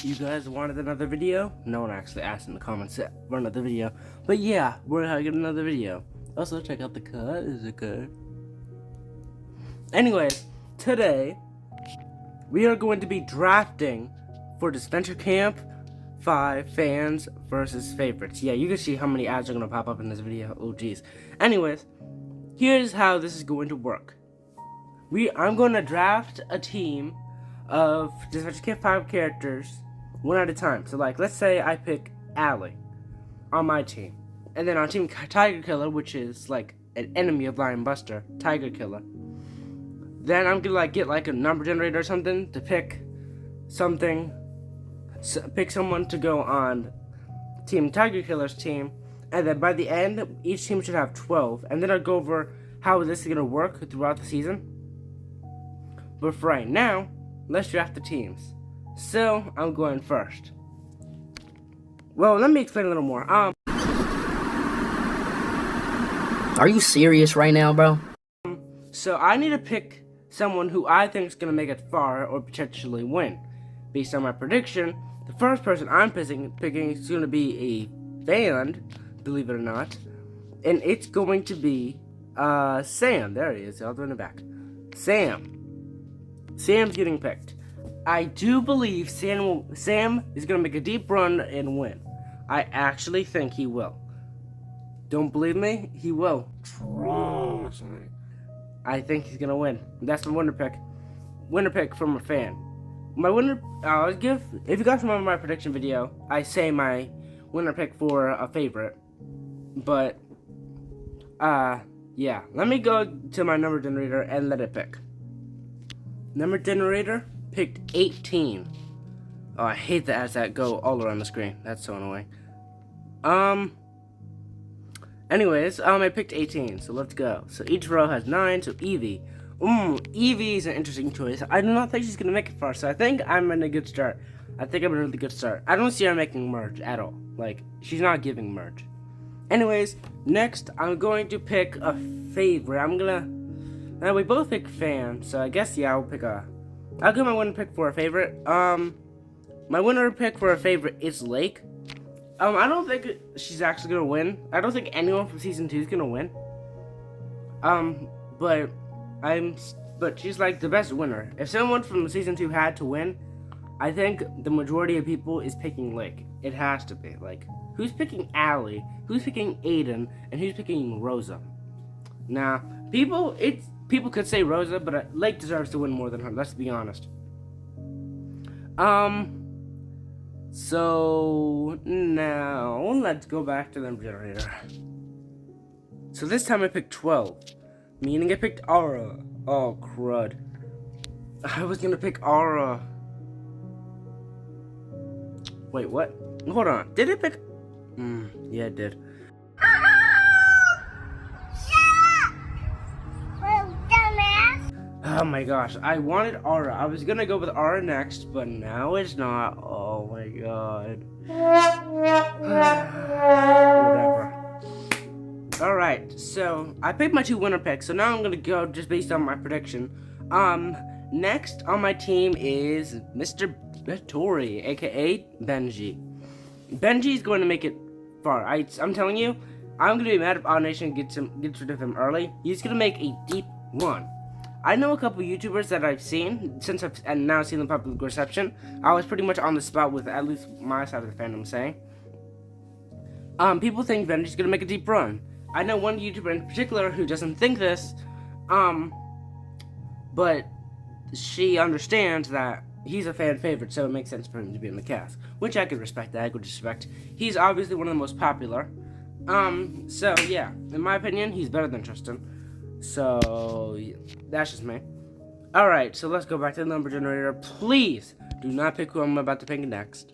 You guys wanted another video? No one actually asked in the comments for another video. But yeah, we're gonna get another video. Also, check out the cut. Is it good? Anyways, today, we are going to be drafting for this Adventure Camp 5 fans versus favorites. Yeah, you can see how many ads are going to pop up in this video. Oh, jeez. Anyways, here's how this is going to work. I'm going to draft a team of this Adventure Camp 5 characters one at a time. So, like, let's say I pick Allie on my team. And then on Team Tiger Killer, which is, like, an enemy of Lion Buster, Tiger Killer. Then I'm gonna get a number generator or something to pick something, pick someone to go on Team Tiger Killer's team, and then by the end each team should have 12, and then I'll go over how this is gonna work throughout the season. But for right now, let's draft the teams. So I'm going first. Well, let me explain a little more. Are you serious right now, bro? So I need to pick someone who I think is going to make it far or potentially win. Based on my prediction, the first person I'm picking is going to be a fan, believe it or not. And it's going to be Sam. There he is, all the way in the back. Sam. Sam's getting picked. I do believe Sam is going to make a deep run and win. I actually think he will. Don't believe me? He will. Trust me. I think he's gonna win. That's my winner pick. Winner pick from a fan. My winner, I'll give, if you guys remember my prediction video, I say my winner pick for a favorite. But, yeah. Let me go to my number generator and let it pick. Number generator picked 18. Oh, I hate the ads that go all around the screen. That's so annoying. Anyways, I picked 18, so let's go. So each row has 9, so Evie. Evie is an interesting choice. I do not think she's gonna make it far, so I think I'm in a good start. I think I'm in a really good start. I don't see her making merge at all. Like, she's not giving merge. Anyways, next, I'm going to pick a favorite. Now we both pick fan, so I guess, yeah, I'll give my winner pick for a favorite. My winner pick for a favorite is Lake. I don't think she's actually gonna win. I don't think anyone from season 2 is gonna win. But she's like the best winner. If someone from season 2 had to win, I think the majority of people is picking Lake. It has to be. Like, who's picking Allie? Who's picking Aiden? And who's picking Rosa? Now, people could say Rosa, but Lake deserves to win more than her. Let's be honest. So now let's go back to the generator. So this time I picked 12, meaning I picked Aura. Oh crud! I was gonna pick Aura. Wait, what? Hold on. Did it pick? Yeah, it did. Oh my gosh, I wanted Aura. I was gonna go with Aura next, but now it's not. Oh my god. Whatever. Alright, so I picked my 2 winner picks, so now I'm gonna go just based on my prediction. Next on my team is Mr. Tori, aka Benji. Benji's going to make it far. I'm telling you, I'm gonna be mad if Odd Nation gets rid of him early. He's gonna make a deep run. I know a couple YouTubers that I've seen, since I've now seen the public reception. I was pretty much on the spot with at least my side of the fandom saying. People think Benji's gonna make a deep run. I know one YouTuber in particular who doesn't think this, but she understands that he's a fan favorite, so it makes sense for him to be in the cast. Which I could respect that, I could respect. He's obviously one of the most popular. So yeah, in my opinion, he's better than Tristan. So, yeah, that's just me. Alright, so let's go back to the number generator. Please do not pick who I'm about to pick next.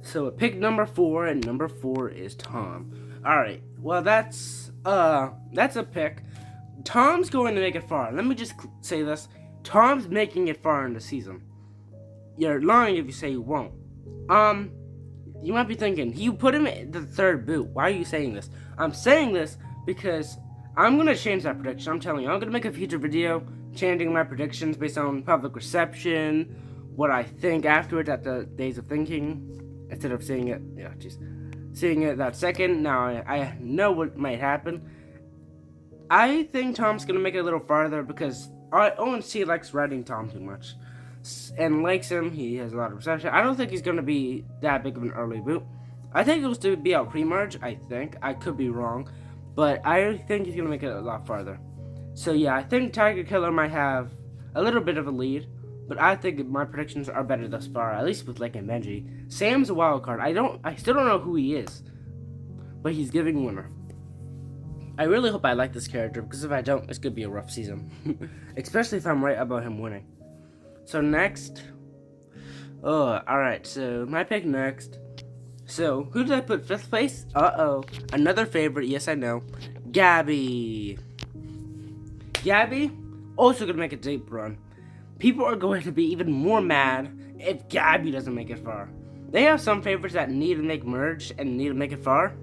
So, pick number 4, and number 4 is Tom. Alright, well, that's a pick. Tom's going to make it far. Let me just say this. Tom's making it far in the season. You're lying if you say you won't. You might be thinking, you put him in the 3rd boot. Why are you saying this? I'm saying this because I'm going to change that prediction. I'm telling you, I'm going to make a future video changing my predictions based on public reception, what I think afterwards at the days of thinking, instead of seeing it, seeing it that second. Now I know what might happen. I think Tom's gonna make it a little farther because ONC likes riding Tom too much, and likes him. He has a lot of reception. I don't think he's gonna be that big of an early boot. I think it was to be out pre-merge. I think I could be wrong, but I think he's gonna make it a lot farther. So yeah, I think Tiger Killer might have a little bit of a lead, but I think my predictions are better thus far, at least with Lake and Benji. Sam's a wild card. I still don't know who he is, but he's giving winner. I really hope I like this character, because if I don't, it's gonna be a rough season, especially if I'm right about him winning. So next, alright, so my pick next. So, who did I put 5th place? Another favorite, yes I know, Gabby. Gabby, also gonna make a deep run. People are going to be even more mad if Gabby doesn't make it far. They have some favorites that need to make merge and need to make it far,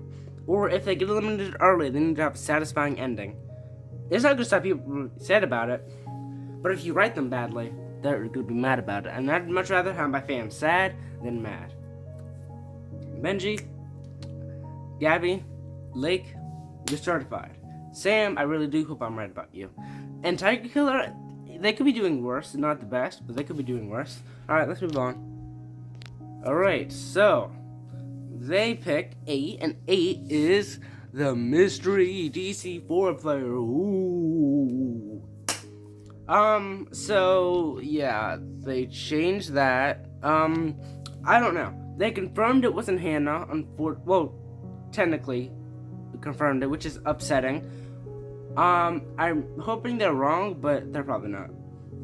or if they get eliminated early, they need to have a satisfying ending. It's not just that people said about it, but if you write them badly, they're gonna be mad about it, and I'd much rather have my fans sad than mad. Benji, Gabby, Lake, you're certified. Sam, I really do hope I'm right about you. And Tiger Killer, they could be doing worse. Not the best, but they could be doing worse. Alright, let's move on. Alright, so they pick 8, and 8 is the mystery DC4 player. Ooh. So yeah, they changed that. I don't know. They confirmed it wasn't Hannah. Well, technically confirmed it, which is upsetting. I'm hoping they're wrong, but they're probably not.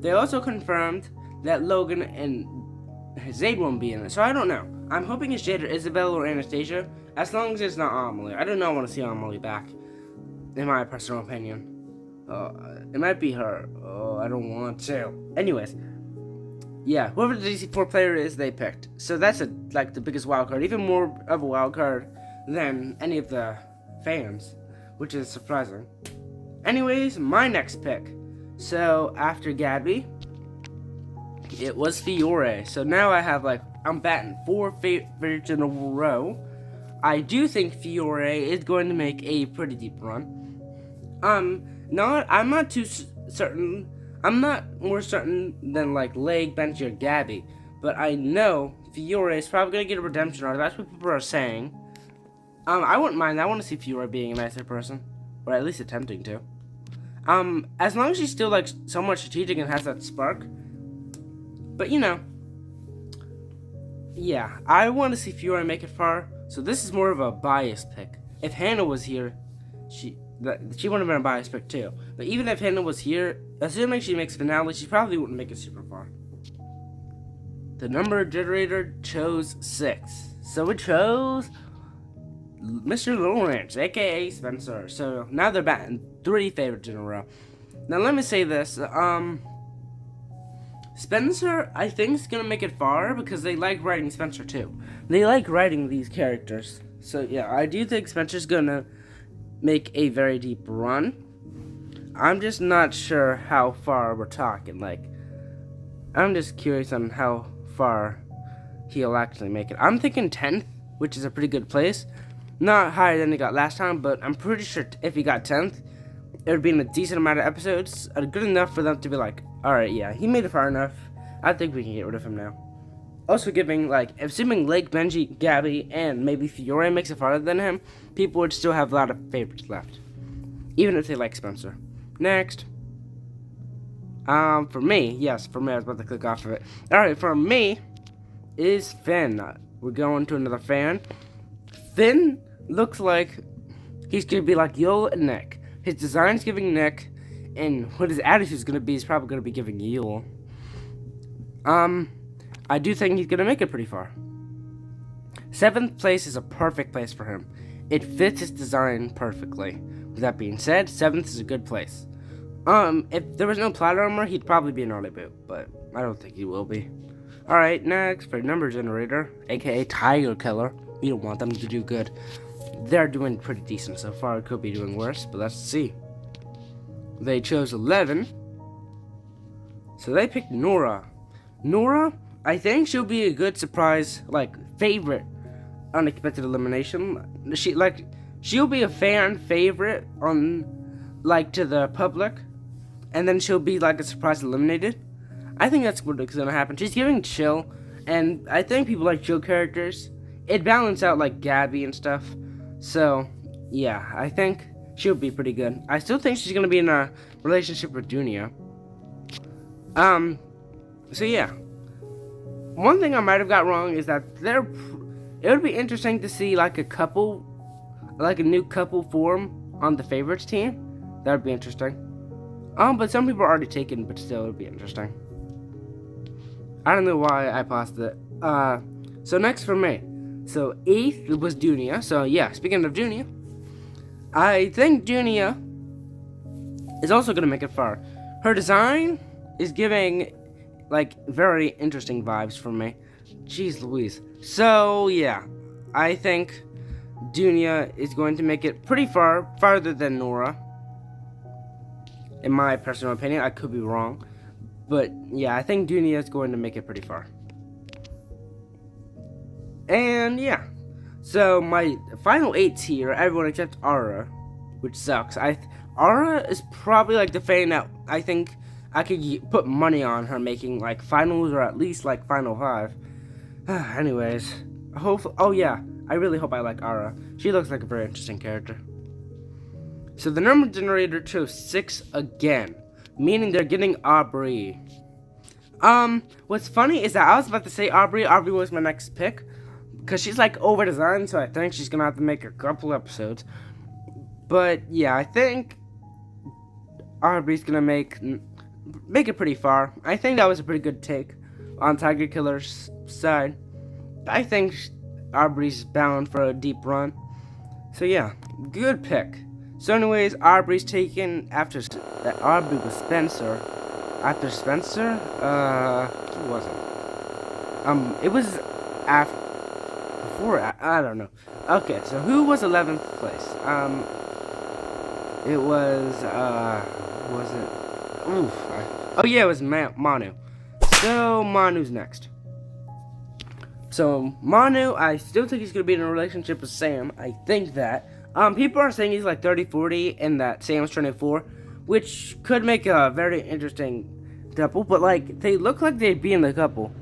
They also confirmed that Logan and Zayd won't be in it, so I don't know. I'm hoping it's Jade or Isabel or Anastasia, as long as it's not Amelie. I do not want to see Amelie back, in my personal opinion. It might be her. Oh, I don't want to. Anyways, yeah, whoever the DC4 player is, they picked. So that's like the biggest wild card, even more of a wild card than any of the fans, which is surprising. Anyways, my next pick. So after Gabby, it was Fiore. So now I have I'm batting 4 favorites in a row. I do think Fiore is going to make a pretty deep run. I'm not too certain. I'm not more certain than Leg, Benji, or Gabby, but I know Fiore is probably gonna get a redemption arc. That's what people are saying. I wouldn't mind. I want to see Fiore being a nicer person, or at least attempting to. As long as she's still somewhat strategic and has that spark. But yeah, I want to see Fiore make it far. So this is more of a biased pick. If Hannah was here, she would have been a biased pick too. But even if Hannah was here, assuming she makes finale, she probably wouldn't make it super far. The number generator chose 6. So it chose Mr. Lawrence, aka Spencer. So now they're batting 3 favorites in a row. Now let me say this. Spencer, I think, is gonna make it far because they like writing Spencer too. They like writing these characters. So yeah, I do think Spencer's gonna make a very deep run. I'm just not sure how far we're talking. I'm just curious on how far he'll actually make it. I'm thinking 10th, which is a pretty good place. Not higher than he got last time, but I'm pretty sure if he got 10th, it would be in a decent amount of episodes, good enough for them to be alright, yeah, he made it far enough. I think we can get rid of him now. Also giving, assuming Lake, Benji, Gabby, and maybe Fiore makes it farther than him, people would still have a lot of favorites left. Even if they like Spencer. Next. For me, I was about to click off of it. Alright, for me, is Finn. We're going to another fan. Finn looks like he's going to be like Yul and Nick. His design's giving Nick, and what his attitude's going to be is probably going to be giving Yul. I do think he's going to make it pretty far. 7th place is a perfect place for him. It fits his design perfectly. With that being said, 7th is a good place. If there was no plot armor, he'd probably be an early boot, but I don't think he will be. Alright, next for number generator, aka Tiger Killer. We don't want them to do good. They're doing pretty decent so far. Could be doing worse, but let's see. They chose 11. So they picked Nora. Nora, I think she'll be a good surprise, like, favorite unexpected elimination. She'll be a fan favorite on, like, to the public, and then she'll be like a surprise eliminated. I think that's what's gonna happen. She's giving chill, and I think people like chill characters. It balances out like Gabby and stuff. So yeah, I think she'll be pretty good. I still think she's gonna be in a relationship with Junia. So yeah. One thing I might have got wrong is that it would be interesting to see like a couple, like a new couple form on the favorites team. That would be interesting. But some people are already taken, but still it would be interesting. I don't know why I paused it. So next for me. So 8th was Junia. So yeah, speaking of Junia, I think Junia is also gonna make it far. Her design is giving like very interesting vibes for me. Jeez Louise. So yeah, I think Junia is going to make it pretty far, farther than Nora. In my personal opinion, I could be wrong. But yeah, I think Junia is going to make it pretty far. And yeah, so my final 8's here, everyone except Aura, which sucks. Aura is probably like the fan that I think I could put money on her making like finals or at least like final 5. Anyways, oh yeah, I really hope I like Aura. She looks like a very interesting character. So the number generator chose 6 again, meaning they're getting Aubrey. What's funny is that I was about to say Aubrey. Aubrey was my next pick, because she's like over designed, so I think she's gonna have to make a couple episodes. But yeah, I think Aubrey's gonna make it pretty far. I think that was a pretty good take on Tiger Killer's side. I think Aubrey's bound for a deep run. So yeah, good pick. So anyways, Aubrey's taken after Aubrey was Spencer. After Spencer, who was it? It was after, before, I don't know. Okay, so who was 11th place? It was it? Oof. Oh yeah, it was Manu. So Manu's next. So Manu, I still think he's gonna be in a relationship with Sam. I think that. People are saying he's like 30-40 and that Sam's 24, which could make a very interesting couple, but like, they look like they'd be in the couple.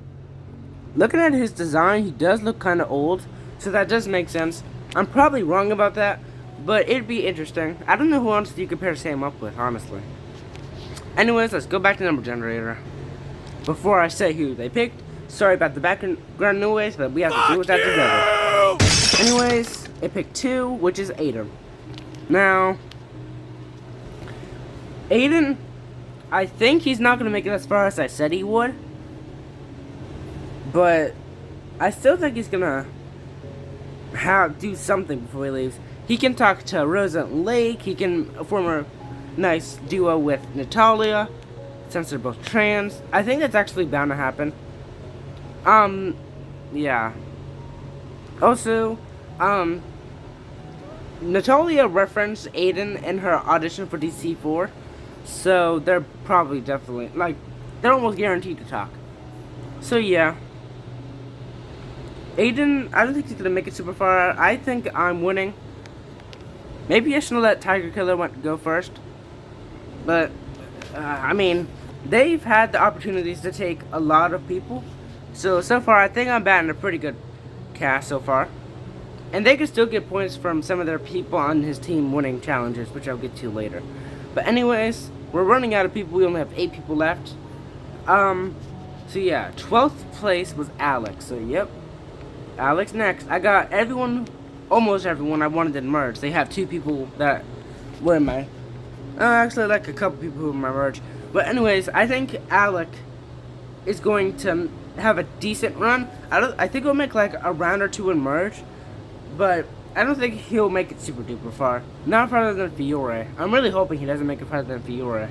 Looking at his design, he does look kind of old, so that does make sense. I'm probably wrong about that, but it'd be interesting. I don't know who else you compare Sam up with, honestly. Anyways, let's go back to number generator. Before I say who they picked, sorry about the background noise, but we have to deal with that together. Anyways, it picked 2, which is Aiden. Now, Aiden, I think he's not going to make it as far as I said he would. But I still think he's going to do something before he leaves. He can talk to Rosa and Lake. He can form a nice duo with Natalia, since they're both trans. I think that's actually bound to happen. Yeah. Also, Natalia referenced Aiden in her audition for DC4, so they're probably definitely, like, they're almost guaranteed to talk. So yeah. Aiden, I don't think he's gonna make it super far. I think I'm winning. Maybe I should let Tiger Killer go first. But, I mean, they've had the opportunities to take a lot of people. So far, I think I'm batting a pretty good cast so far. And they can still get points from some of their people on his team winning challenges, which I'll get to later. But anyways, we're running out of people. We only have 8 people left. So yeah, 12th place was Alex. So yep, Alex next. I got everyone, almost everyone I wanted to merge. They have 2 people that were in my, actually like a couple people who were in my merge. But anyways, I think Alex is going to have a decent run. I think he'll make like a round or 2 in merge, but I don't think he'll make it super duper far. Not farther than Fiore. I'm really hoping he doesn't make it farther than Fiore.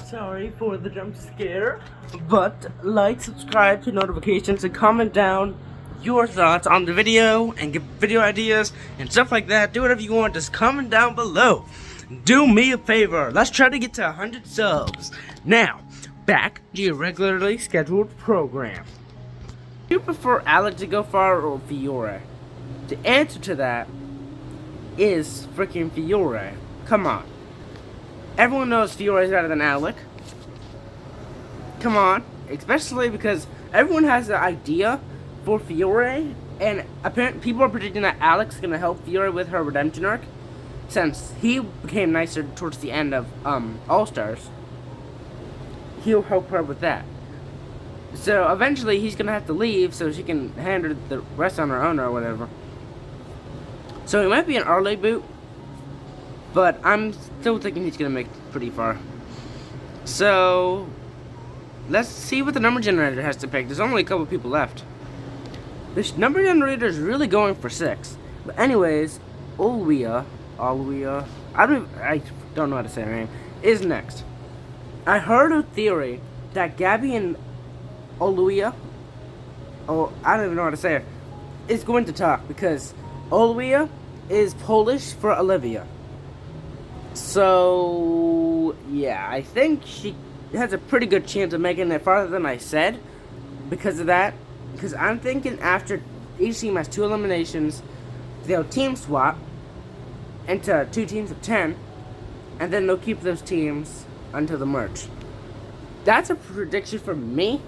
Sorry for the jump scare, but like, subscribe to notifications, and comment down your thoughts on the video and give video ideas and stuff like that. Do whatever you want, just comment down below. do me a favor. Let's try to get to 100 subs. Now, back to your regularly scheduled program. Do you prefer Alec to go far or Fiore? The answer to that is freaking Fiore. Come on. Everyone knows Fiore is better than Alec. Come on. Especially because everyone has an idea for Fiore, and apparently people are predicting that Alec's gonna help Fiore with her redemption arc, since he became nicer towards the end of All-Stars. He'll help her with that. So eventually he's gonna have to leave so she can handle the rest on her own or whatever. So he might be an early boot, but I'm still thinking he's gonna make it pretty far. So let's see what the number generator has to pick. There's only a couple people left. This number generator is really going for 6. But anyways, Oluia, I don't know how to say her name, is next. I heard a theory that Gabby and Oluia, I don't even know how to say it, is going to talk because Oluia is Polish for Olivia. So yeah, I think she has a pretty good chance of making it farther than I said because of that. Because I'm thinking after each team has 2 eliminations, they'll team swap into 2 teams of 10, and then they'll keep those teams until the merge. That's a prediction for me.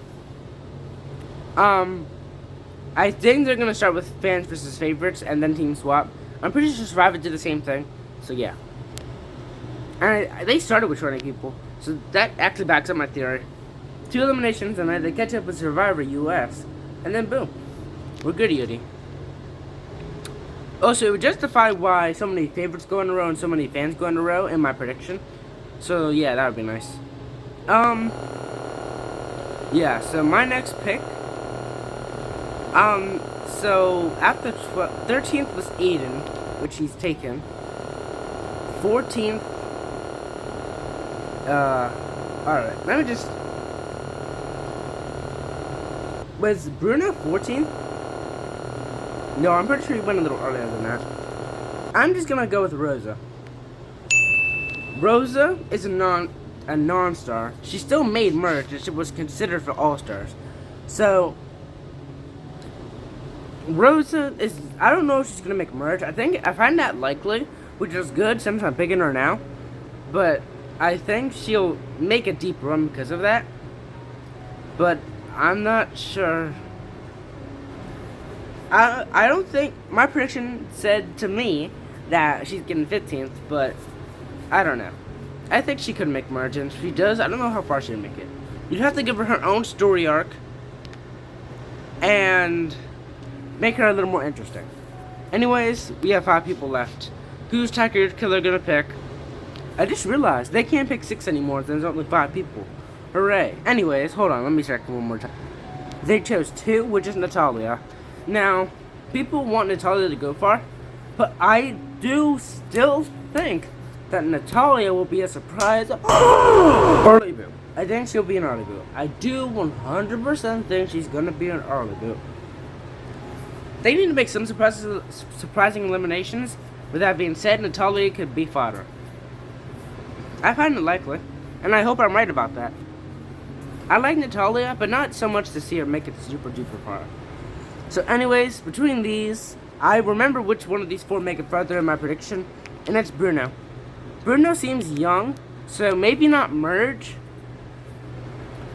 I think they're gonna start with fans versus favorites and then team swap. I'm pretty sure Survivor did the same thing, so yeah. And they started with 20 people, so that actually backs up my theory. 2 eliminations, and then they catch up with Survivor US, and then boom, we're good, Yudi. Also, it would justify why so many favorites go in a row and so many fans go in a row in my prediction. So yeah, that would be nice. Yeah, so my next pick. So after 13th was Aiden, which he's taken. 14th. Alright, let me just. Was Bruno 14th? No, I'm pretty sure he went a little earlier than that. I'm just gonna go with Rosa. Rosa is a non-star. She still made merge, and she was considered for All-Stars. So Rosa is, I don't know if she's gonna make merge. I find that likely, which is good since I'm picking her now. But I think she'll make a deep run because of that. But I'm not sure. I don't think, my prediction said to me that she's getting 15th, but I don't know. I think she could make merge, and if she does, I don't know how far she'll make it. You'd have to give her her own story arc and make her a little more interesting. Anyways, we have 5 people left. Who's Tiger Killer gonna pick? I just realized they can't pick 6 anymore, there's only 5 people. Hooray. Anyways, hold on, let me check one more time. They chose 2, which is Natalia. Now, people want Natalia to go far, but I do still think that Natalia will be a surprise early boot. I think she'll be an early boot. I do 100% think she's gonna be an early boot. They need to make some surprising eliminations. With that being said, Natalia could be fodder. I find it likely, and I hope I'm right about that. I like Natalia, but not so much to see her make it super duper far. So anyways, between these, I remember which one of these 4 make it further in my prediction, and that's Bruno. Bruno seems young, so maybe not merge.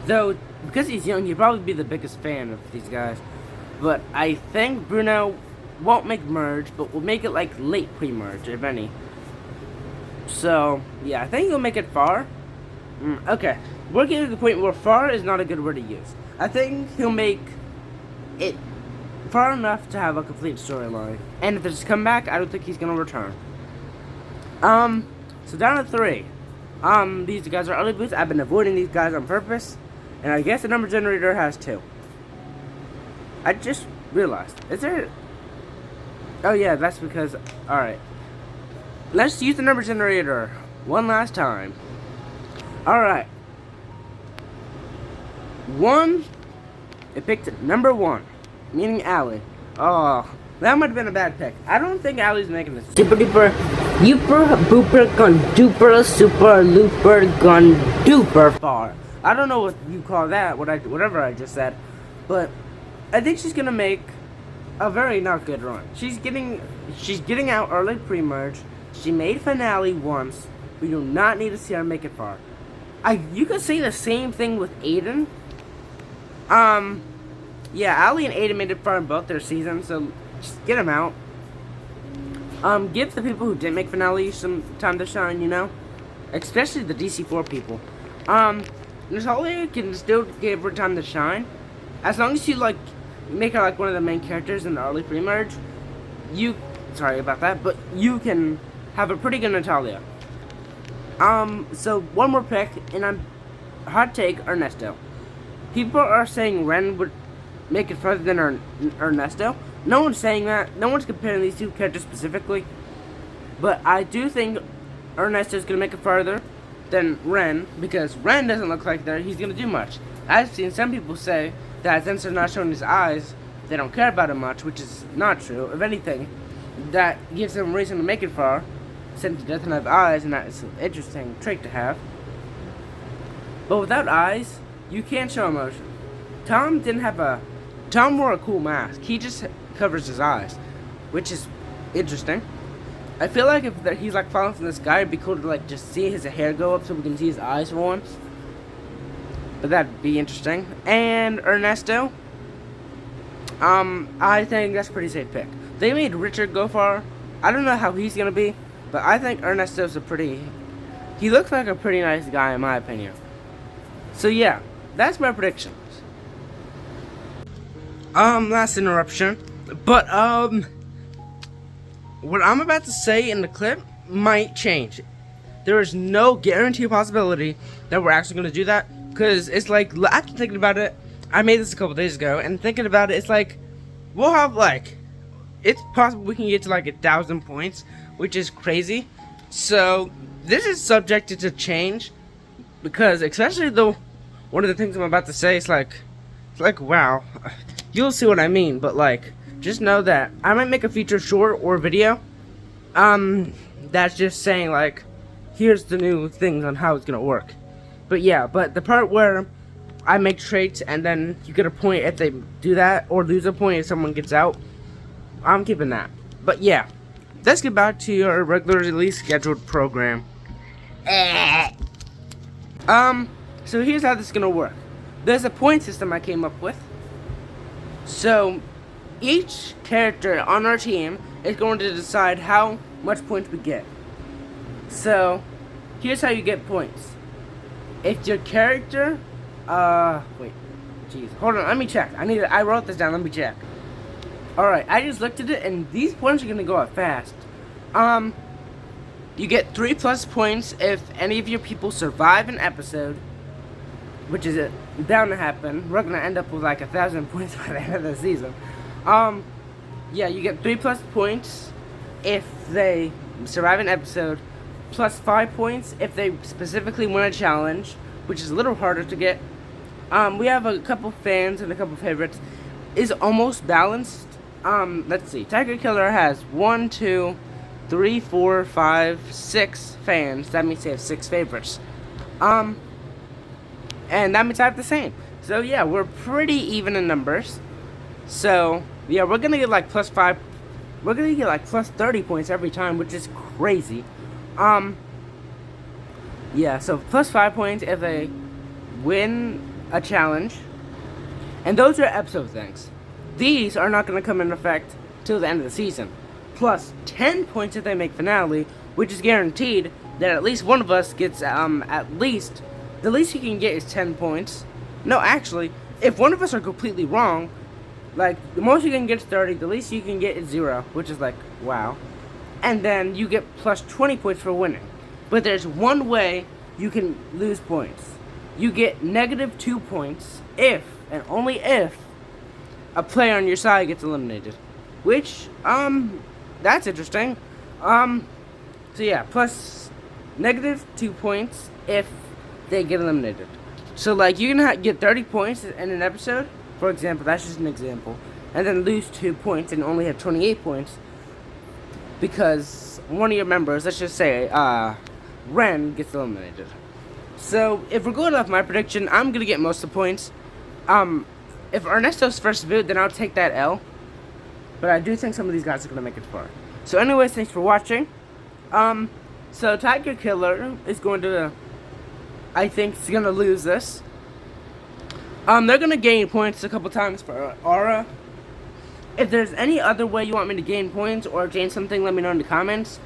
Though, because he's young, he'll probably be the biggest fan of these guys. But I think Bruno won't make merge, but will make it like late pre-merge, if any. So, yeah, I think he'll make it far. Okay, we're getting to the point where far is not a good word to use. I think he'll make it far enough to have a complete storyline. And if there's a comeback, I don't think he's gonna return. So down to 3. These guys are early boots. I've been avoiding these guys on purpose. And I guess the number generator has 2. I just realized. Is there... Oh yeah, that's because... Alright. Let's use the number generator one last time. Alright. 1. It picked number 1. Meaning Allie. Oh, that might have been a bad pick. I don't think Allie's making this super duper Youper, booper, gun duper, super, looper, gun duper far. I don't know what you call that, whatever I just said, but I think she's gonna make a very not good run. She's getting out early pre-merge. She made finale once. We do not need to see her make it far. You could say the same thing with Aiden. Yeah, Ali and Aiden made it far in both their seasons, so just get them out. Give the people who didn't make finale some time to shine, you know? Especially the DC4 people. Natalia can still give her time to shine. As long as you, like, make her, like, one of the main characters in the early pre-merge, sorry about that, but you can have a pretty good Natalia. So, one more pick, and hot take, Ernesto. People are saying Ren would make it further than Ernesto. No one's saying that. No one's comparing these two characters specifically. But I do think Ernesto's going to make it farther than Ren, because Ren doesn't look like he's going to do much. I've seen some people say that since they're not showing his eyes, they don't care about him much, which is not true. If anything, that gives him a reason to make it far, since he doesn't have eyes, and that is an interesting trait to have. But without eyes, you can't show emotion. Tom wore a cool mask. He just covers his eyes, which is interesting. I feel like if he's like falling from the sky, it'd be cool to like just see his hair go up so we can see his eyes for once. But that'd be interesting. And Ernesto, I think that's a pretty safe pick. They made Richard go far. I don't know how he's gonna be, but I think Ernesto's he looks like a pretty nice guy in my opinion. So yeah, that's my predictions. Last interruption. But, what I'm about to say in the clip might change. There is no guaranteed possibility that we're actually going to do that. Because it's like, after thinking about it, I made this a couple days ago, and thinking about it, it's like, we'll have like, it's possible we can get to like 1,000 points, which is crazy. So, this is subjected to change. Because, especially though, one of the things I'm about to say is like, wow. You'll see what I mean, but like, just know that I might make a feature short or video. That's just saying like, here's the new things on how it's gonna work. But yeah, but the part where I make traits and then you get a point if they do that, or lose a point if someone gets out, I'm keeping that. But yeah, let's get back to your regularly scheduled program. So here's how this is gonna work. There's a point system I came up with. So, each character on our team is going to decide how much points we get. So, here's how you get points. If your character, wait, jeez, hold on, let me check. I wrote this down, let me check. Alright, I just looked at it, and these points are gonna go up fast. You get 3+ points if any of your people survive an episode, which is bound to happen. We're gonna end up with like 1,000 points by the end of the season. Yeah, you get 3+ points if they survive an episode, plus 5 points if they specifically win a challenge, which is a little harder to get. We have a couple fans and a couple favorites. Is almost balanced. Let's see. Tiger Killer has 1, 2, 3, 4, 5, 6 fans. That means they have 6 favorites. And that means I have the same. So yeah, we're pretty even in numbers. So yeah, we're gonna get like +5. We're gonna get like +30 points every time, which is crazy. Yeah, so +5 points if they win a challenge. And those are episode things. These are not gonna come into effect till the end of the season. Plus 10 points if they make finale, which is guaranteed that at least one of us gets the least you can get is 10 points. No, actually, if one of us are completely wrong, like, the most you can get is 30, the least you can get is 0, which is like, wow. And then you get +20 points for winning. But there's one way you can lose points. You get -2 points if, and only if, a player on your side gets eliminated. Which, that's interesting. So yeah, plus -2 points if they get eliminated. So like, you can get 30 points in an episode, for example, that's just an example, and then lose 2 points and only have 28 points. because one of your members, let's just say, Ren, gets eliminated. So, if we're going off my prediction, I'm gonna get most of the points. If Ernesto's first boot, then I'll take that L. But I do think some of these guys are gonna make it far. So anyways, thanks for watching. So Tiger Killer is going to, I think, is gonna lose this. They're gonna gain points a couple times for Aura. If there's any other way you want me to gain points or change something, let me know in the comments.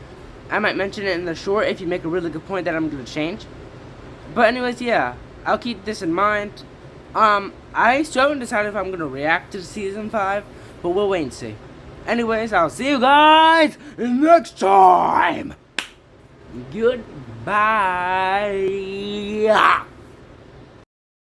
I might mention it in the short if you make a really good point that I'm gonna change. But anyways, yeah, I'll keep this in mind. I still haven't decided if I'm gonna react to Season 5, but we'll wait and see. Anyways, I'll see you guys next time. Goodbye.